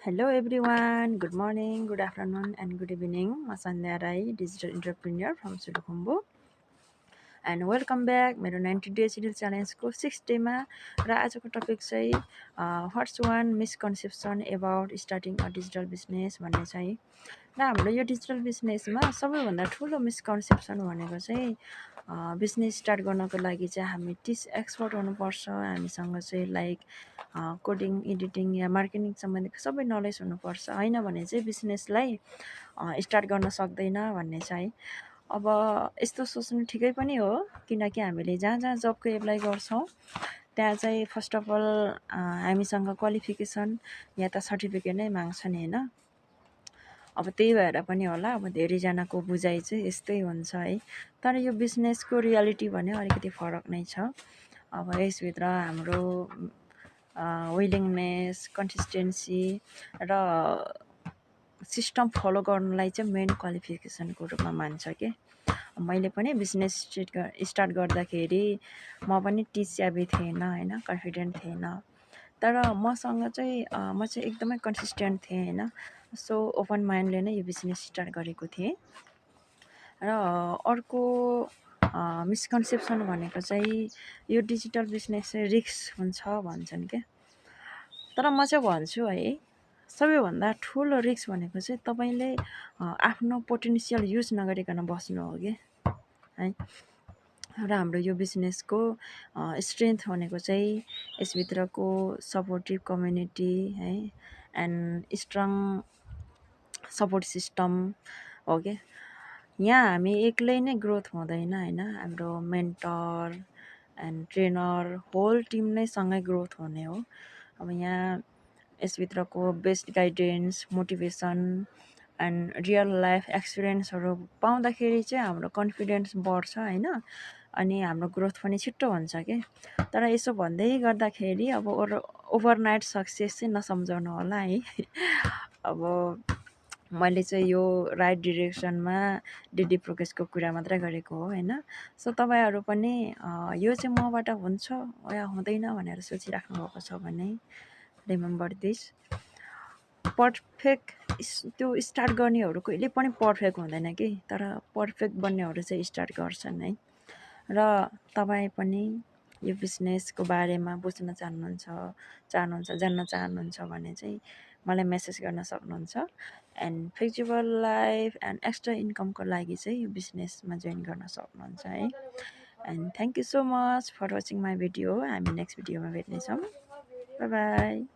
Hello everyone, good morning, good afternoon and good evening. म Sandhya Rai digital entrepreneur from Solukhumbu and welcome back मेरो 90 days digital च्यालेन्जको 6 डेमा र आजको topic चाहिँ what's one misconception about starting a digital business भन्ने चाहिँ र हाम्रो यो डिजिटल बिजनेसमा सबैभन्दा ठुलो मिसकन्सेप्सन भनेको चाहिँ बिजनेस स्टार्ट गर्नको लागि चाहिँ हामी एक्सपर्ट हुनुपर्छ हामीसँग चाहिँ लाइक कोडिङ एडिटिङ या मार्केटिङ सम्बन्धी सबै नलेज हुनुपर्छ होइन भने चाहिँ बिजनेसलाई स्टार्ट गर्न सक्दैन भन्ने चाहिँ अब यस्तो सोच्नु ठिकै पनि हो किनकि हामीले जहाँ जहाँ जबको एप्लाई गर्छौँ त्यहाँ चाहिँ फर्स्ट अफ अल हामीसँग क्वालिफिकेसन या त सर्टिफिकेट नै माग्छन् होइन। अब त्यही भएर पनि होला अब धेरैजनाको बुझाइ चाहिँ यस्तै हुन्छ है। तर यो बिजनेसको रियालिटी भने अलिकति फरक नै छ। अब यसभित्र हाम्रो विलिङनेस कन्सिस्टेन्सी र सिस्टम फलो गर्नुलाई चाहिँ मेन क्वालिफिकेसनको रूपमा मान्छ के। मैले पनि बिजनेस स्टार्ट गर्दाखेरि म पनि टिच्याबी थिएन होइन, कन्फिडेन्ट थिएन। तर मसँग चाहिँ म चाहिँ एकदमै कन्सिस्टेन्ट थिएँ होइन। सो ओपन माइन्डले नै यो बिजनेस स्टार्ट गरेको थिएँ। र अर्को मिसकन्सेप्सन भनेको चाहिँ यो डिजिटल बिजनेस चाहिँ रिस्क हुन्छ भन्छन् क्या। तर म चाहिँ भन्छु है, सबैभन्दा ठुलो रिस्क भनेको चाहिँ तपाईँले आफ्नो पोटेन्सियल युज नगरिकन बस्नु हो कि है। र हाम्रो यो बिजनेसको स्ट्रेन्थ भनेको चाहिँ यसभित्रको सपोर्टिभ कम्युनिटी है एन्ड स्ट्रङ सपोर्ट सिस्टम हो क्या। यहाँ हामी एक्लै नै ग्रोथ हुँदैन होइन, हाम्रो mentor and trainer whole team नै सँगै ग्रोथ हुने हो। अब यहाँ यसभित्रको best guidance motivation and real life एक्सपिरियन्सहरू पाउँदाखेरि चाहिँ हाम्रो कन्फिडेन्स बढ्छ होइन। अनि हाम्रो ग्रोथ पनि छिट्टो हुन्छ कि। तर यसो भन्दै गर्दाखेरि अब ओभरनाइट सक्सेस चाहिँ नसम्झाउनु होला है। अब मैले चाहिँ यो राइट डिरेक्सनमा डेली प्रोग्रेसको कुरा मात्रै गरेको हो होइन। सो तपाईँहरू पनि यो चाहिँ मबाट हुन्छ या हुँदैन भनेर सोचिराख्नु भएको छ भने रिमेम्बर दिस, पर्फेक्ट त्यो स्टार्ट गर्नेहरू कहिले पनि पर्फेक्ट हुँदैन कि, तर पर्फेक्ट बन्नेहरू चाहिँ स्टार्ट गर्छन् है। र तपाईँ पनि यो बिजनेसको बारेमा बुझ्न जान्न चाहनुहुन्छ भने चाहिँ मलाई मेसेज गर्न सक्नुहुन्छ। And flexible life and extra इन्कमको लागि चाहिँ यो बिजनेसमा जोइन गर्न सक्नुहुन्छ है। And thank you so much for watching my video. हामी नेक्स्ट भिडियोमा भेट्नेछौँ। By by.